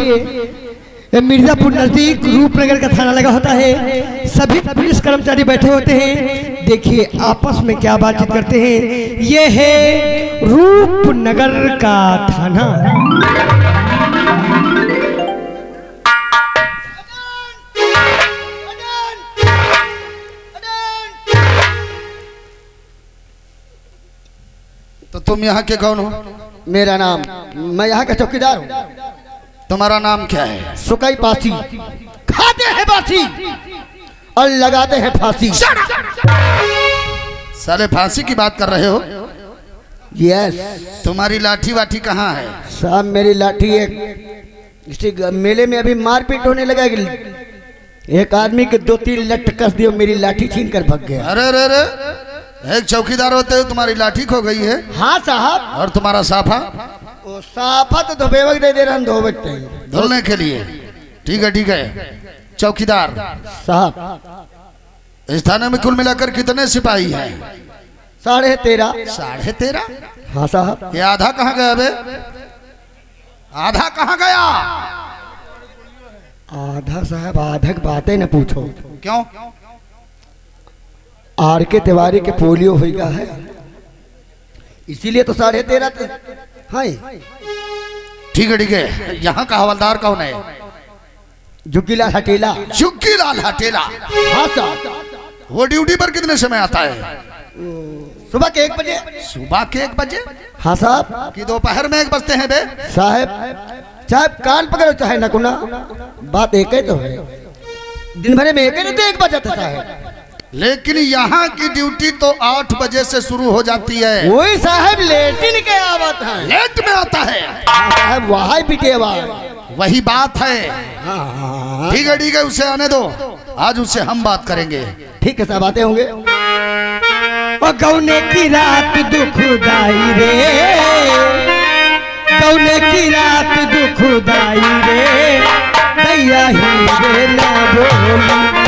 देखिए मिर्जापुर नजदीक रूपनगर का थाना लगा होता है। सभी पुलिस कर्मचारी बैठे होते हैं। देखिए आपस में क्या बातचीत करते हैं। ये है रूपनगर का थाना। तो तुम यहाँ के कौन हो? मेरा नाम, मैं यहाँ का चौकीदार हूँ। तुम्हारा नाम क्या है? सुकाई पासी, खाते हैं बासी और लगाते हैं फांसी। साले फांसी की बात कर रहे हो? यस। तुम्हारी लाठी वाठी कहाँ है? साहब मेरी लाठी एक मेले में अभी मारपीट होने लगा कि एक आदमी के 2-3 लट कस दियो, मेरी लाठी छीन कर भाग गया। अरे अरे अरे, एक चौकीदार होते हो, तुम्हारी लाठी खो गई है? हाँ साहब। और तुम्हारा साफा? वो साफा तो धोबेवक दे दे रहा हूँ, धोबकते हैं धुलने के लिए। ठीक है ठीक है। चौकीदार साहब, इस थाने में कुल मिलाकर कितने सिपाही हैं? 13.5। 13.5? हाँ साहब। ये आधा कहाँ गया बे? आधा कहाँ गया? आधा साहब, आधा की बातें न पूछो। क्यों? आर के तिवारी के पोलियो हो गया है, इसीलिए तो 13.5। हाँ ठीक है। यहाँ का हवलदार कौन है? जुग्गीलाल हटेला। जुग्गीलाल हटेला? हाँ साहब। वो ड्यूटी पर कितने समय आता है? सुबह के 1 बजे। सुबह के 1 बजे? हाँ साहब। कि दोपहर में 1 बजते हैं बे? साहब चाहे कान पकड़ो चाहे नकुना, बात एक ही तो है। दिन भर में एक ही तो 1 बजे था साहब। लेकिन यहाँ की ड्यूटी तो 8 बजे से शुरू हो जाती है। वही साहब लेटिन के आवत है। लेट में आता है साहब, वहाँ पीटे वही बात है। ठीक है, उसे आने दो, आज उससे हम बात करेंगे। ठीक है साहब, आते होंगे। गौने की रात दुखदाई रे, गौने की रात दुखदाई रे, दैया ही रे ना बोली।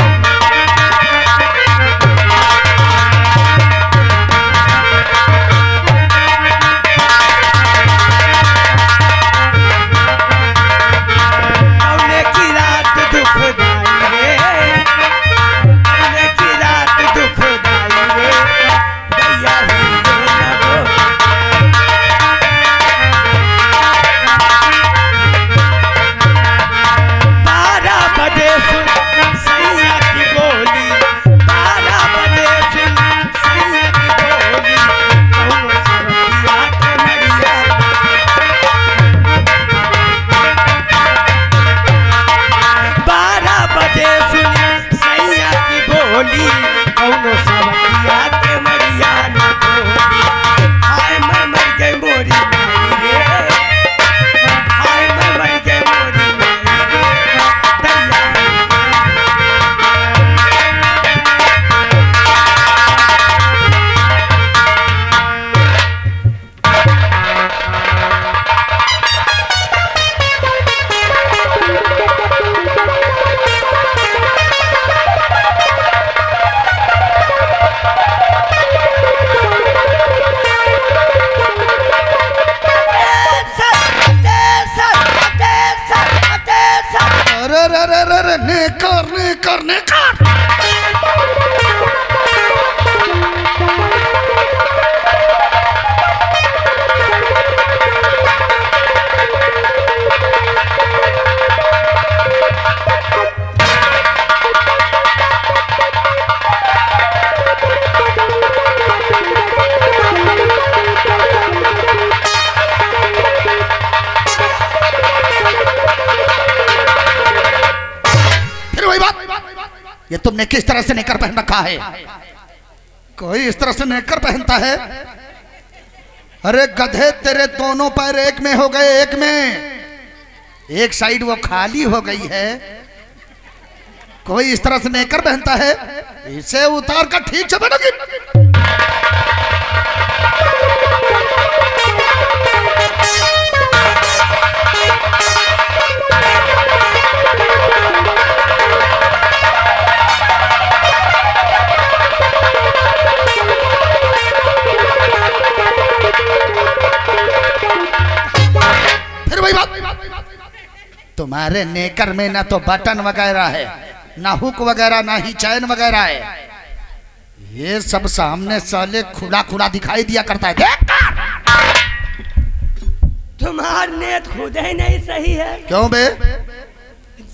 ये तुमने किस तरह से नेकर पहन रखा है? कोई इस तरह से नेकर पहनता है? अरे गधे, तेरे दोनों पैर एक में हो गए, एक में। एक साइड वो खाली हो गई है। कोई इस तरह से नेकर पहनता है? इसे उतार कर ठीक से पहनोगी। तुम्हारे नेकर में ना तो बटन वगैरह है, ना हुक वगैरह, ना ही चैन वगैरह है। ये सब सामने साले खुला खुला दिखाई दिया करता है। देख तुम्हार नेत खुद ही नहीं सही है। क्यों बे?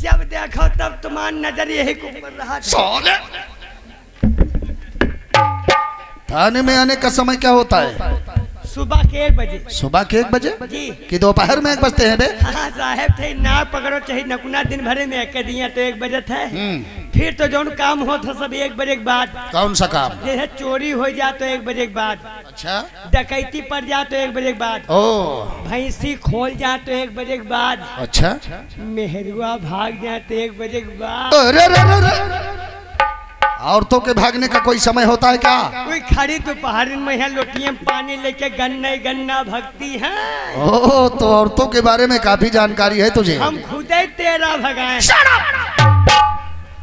जब देखो तब तुम्हार नजर यही को पड़ रहा था। साले थाने में आने का समय क्या होता है? सुबह के 1 बजे। सुबह के 1 बजे जी। कि दोपहर में 1 बजते हैं बे? हाँ साहेब थे, नाव पकड़ो चाहे नकुना दिन भरे में एक दिया तो 1 बजे था। फिर तो जो काम होता सब 1 बजे के बाद। कौन सा काम? जैसे चोरी हो जा तो 1 बजे के बाद। अच्छा। डकैती पड़ जा तो 1 बजे के बाद। ओ भैंसी खोल जा तो 1 बजे के बाद। अच्छा। मेहरुआ भाग जा तो 1 बजे के बाद। अरे रे रे रे। औरतों के भागने का कोई समय होता है क्या? कोई खड़ी दोपहर में है लोटियां पानी लेके गन्ना भगती है। ओह, तो औरतों के बारे में काफी जानकारी है तुझे। हम खुद ही तेरा भगाए।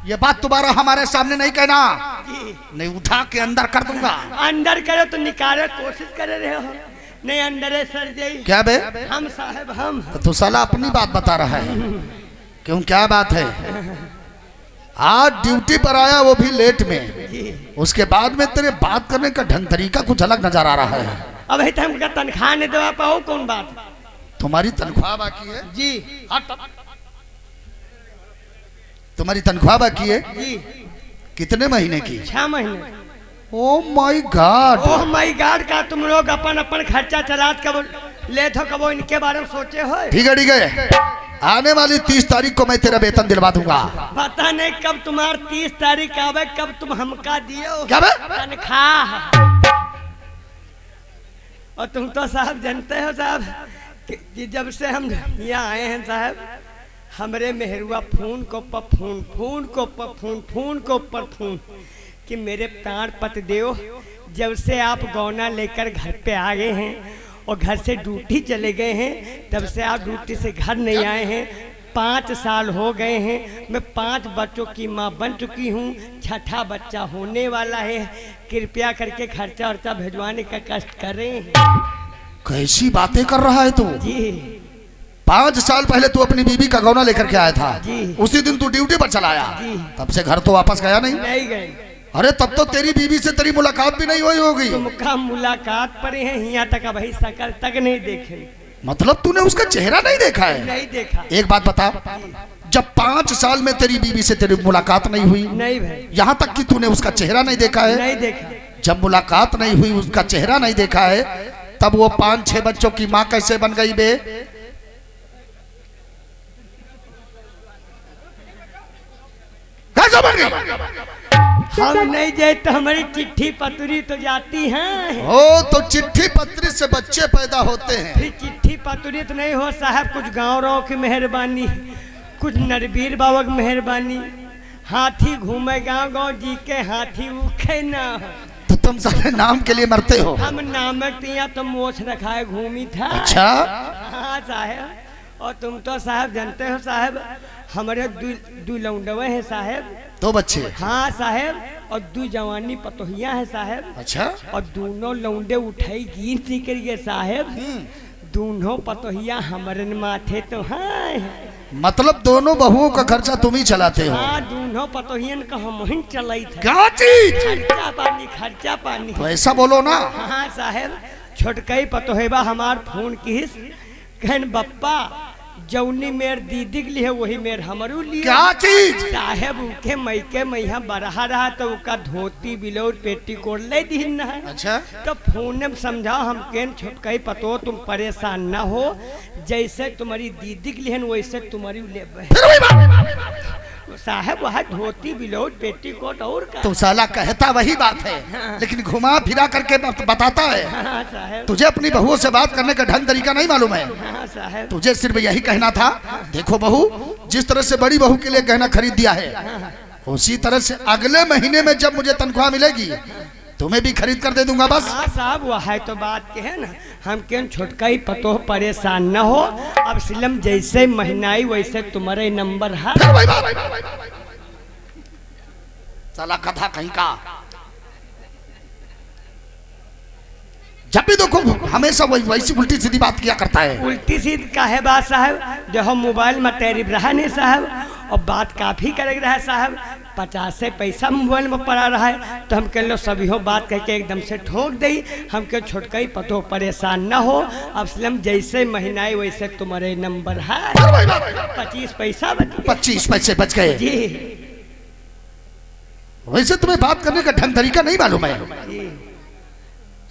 ये बात दोबारा हमारे सामने नहीं कहना, नहीं उठा के अंदर कर दूंगा। अंदर करो तो निकाले कोशिश कर रहे हो, नहीं अंदर है सर जी। क्या बे? हम साहब हम। तो साला अपनी बात बता रहा है। क्यों, क्या बात है? आज ड्यूटी पर आया वो भी लेट में, उसके बाद में तेरे बात करने का ढंग तरीका कुछ अलग नजर आ रहा है। अब है हमका तनख्वाह नहीं दवा पाओ, कौन बात? तुम्हारी तनख्वाह बाकी है जी। तुम्हारी तनख्वाह बाकी है जी। कितने महीने की? 6 महीने। Oh my God. Oh my God का तुम लोग अपन अपन खर्चा चलात कब ले थो, कबो इनके बारे में सोचे हो? ठीक है, आने वाली 30 तारीख को मैं तेरा वेतन दिलवा दूंगा। पता नहीं कब तुम्हार 30 तारीख आवे, कब तुम हमका दियो क्या बे? तनख्वाह। और तुम तो साहब जानते हो साहब कि जब से हम यहाँ आए हैं साहब, हमरे मेहरुआ फोन को फोन, फोन को फोन, फोन को फोन कि मेरे प्राण पत देव, जब से आप गौना लेकर घर पे आ गए हैं और घर से ड्यूटी चले गए हैं, तब से आप ड्यूटी से घर नहीं आए हैं। 5 साल हो गए हैं। मैं 5 बच्चों की माँ बन चुकी हूँ, 6ठा बच्चा होने वाला है। कृपया करके खर्चा वर्चा भिजवाने का कष्ट करें। कैसी बातें कर रहा है तू? जी। 5 साल पहले तू अपनी बीबी का गौना लेकर के आया था। जी। उसी दिन तू ड्यूटी पर चला आया। जी। तब से घर तो वापस गया नहीं? नहीं गए। अरे तब तो तेरी बीबी से तेरी मुलाकात भी नहीं हुई होगी। तुमका मुलाकात पर हैं, यहाँ तक अभी शकल तक नहीं देखे। मतलब तूने उसका चेहरा नहीं देखा है? नहीं देखा। एक बात बता, जब 5 साल में तेरी बीबी से तेरी मुलाकात नहीं हुई, नहीं भाई, यहाँ तक कि तूने उसका चेहरा नहीं देखा है? नहीं देखा। जब मुलाकात नहीं हुई, उसका चेहरा नहीं देखा है, तब वो 5-6 बच्चों की माँ कैसे बन गई बे? कैसे बन गई? हम नहीं जाए तो हमारी चिट्ठी पत्री तो जाती हैं। ओ, तो चिट्ठी पत्री से बच्चे पैदा होते हैं। फिर चिट्ठी पत्री तो नहीं हो साहब, कुछ गाँव राव की मेहरबानी, कुछ नरबीर बाबा की मेहरबानी। हाथी घूमे गाँव गाँव जी के, हाथी उखे ना। तो तुम सारे नाम के लिए मरते हो? हम नामक दिया तो मोछ रखाए घूमी था। अच्छा। हाँ साहब, और तुम तो साहब जानते हो साहब, हमारे दू लौंडवे हैं साहब। 2 बच्चे? हाँ साहब, और 2 जवानी पतोहिया है साहब। अच्छा। और दोनों लौंडे उठाई गिन निकल गए साहब। दोनों पतोहिया हमारे माथे तो हैं। मतलब दोनों बहुओं का खर्चा तुम ही चलाते हो? हाँ, दोनों पतोहियन का हम ही चलाई था। क्या चीज? खर्चा पानी, खर्चा पानी। तो ऐसा बोलो ना। हाँ साहब, छोटकई पतोहेबा हमार फोन किस कहन बप्पा जौनी मेर दीदी के लिए वही मेर हमरू लिए। क्या चीज? साहब उनके मई के मैया बरहा रहा तो उनका धोती बिलौर पेटी कोड़ ले दिन है। अच्छा। तो फोन में समझाओ हम केन छोटकई पतो, तुम परेशान ना हो, जैसे तुम्हारी दीदी के लिए वैसे तुम्हारी ले साहब, वह धोती बिलौर पेटी कोट और का। तो साला कहता वही बात है। हाँ। लेकिन घुमा फिरा करके बताता है। हाँ साहब। तुझे अपनी बहुओं से बात करने का ढंग तरीका नहीं मालूम है? हाँ साहब। तुझे सिर्फ यही कहना था, देखो बहू, जिस तरह से बड़ी बहू के लिए गहना खरीद दिया है, उसी तरह से अगले महीने में जब मुझे तनख्वाह मिलेगी तुम्हें भी खरीद कर दे दूंगा। बस। हाँ साहब, वह है तो बात के है ना, हम क्यों छोटका ही पतो परेशान न हो। अब सिलम जैसे महीनाई वैसे तुम्हारे नंबर है। साला कथा कहीं का। जब भी देखो हमेशा वैसी उल्टी सीधी बात किया करता है। उल्टी सीधी का है बात साहब, जो हम मोबाइल में टैरिफ रहा नहीं साहब, और बात काफ़ी करे रहा है साहब, 50 पैसा मोबाइल में पड़ा रहा है, तो हम कह लो सभी हो बात कह के एकदम से ठोक दी, हम कह छोटका ही पतो परेशान न हो, अब सलम जैसे महीनाए वैसे तुम्हारे नंबर है, 25 पैसा बच गए। 25 पैसे बच गए जी। वैसे तुम्हें बात करने का ढंग तरीका नहीं मालूम है। जी।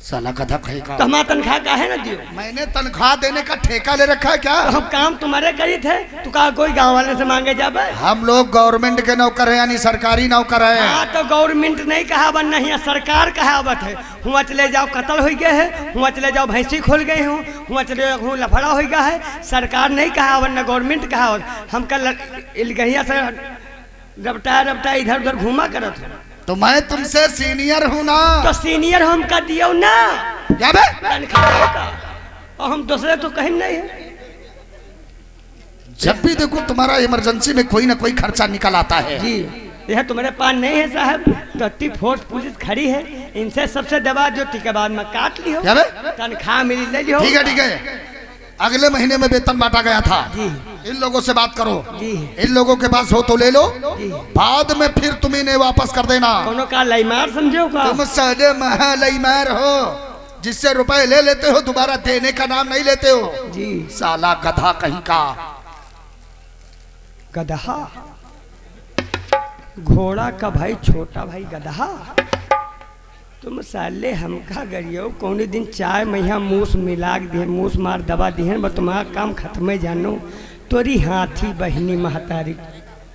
साला गधा कहेगा। तो हमारा तनख्वाह का है ना दियो। मैंने तनख्वाह देने का ठेका ले रखा है क्या? तो हम काम तुम्हारे करी थे, तू कहा कोई गांव वाले से मांगे जाबे? हम लोग गवर्नमेंट के नौकर हैं, यानी सरकारी नौकर हैं। हाँ तो गवर्नमेंट नहीं कहावत नहीं है, सरकार कहावत है। हुआ चले जाओ कत्ल हो गए है, हुआ चले जाओ भैंसी खोल गए हूँ, हुआ चले जाओ लफड़ा हो गया है, सरकार नहीं कहावत न गवर्नमेंट कहावत। हम कल इलगहिया से रपटा रपटा इधर उधर घूमा करत हो। तो मैं तुमसे सीनियर हूँ ना। तो सीनियर हम का दियो ना क्या बे? तनख्वाह का, और हम दूसरे तो कहीं नहीं है। जब भी देखो तुम्हारा इमरजेंसी में कोई ना कोई खर्चा निकल आता है। जी यह तुम्हारे पास नहीं है साहब, तो इतनी फोर्स पुलिस खड़ी है, इनसे सबसे दबा जो टिके बाद में काट लियो, क्या बे? तनख्वाह मिली ले लियो। ठीक है ठीक है, अगले महीने में वेतन बांटा गया था। जी। इन लोगों से बात करो। जी। इन लोगों के पास हो तो ले लो, जी। बाद में फिर तुम इन्हें वापस कर देना। कोनो का लाइमार समझो का? तुम सारे महालईमार हो, जिससे रुपए ले लेते हो दोबारा देने का नाम नहीं लेते हो। जी। साला गधा कहीं का। गधा घोड़ा का भाई छोटा भाई गधा, तुम साले हमका गरियो कौन दिन चाय मैया मूस मिला दिए, मूस मार दबा दिए, तुम्हारा काम खत्म जानो, तोरी हाथी बहनी महतारी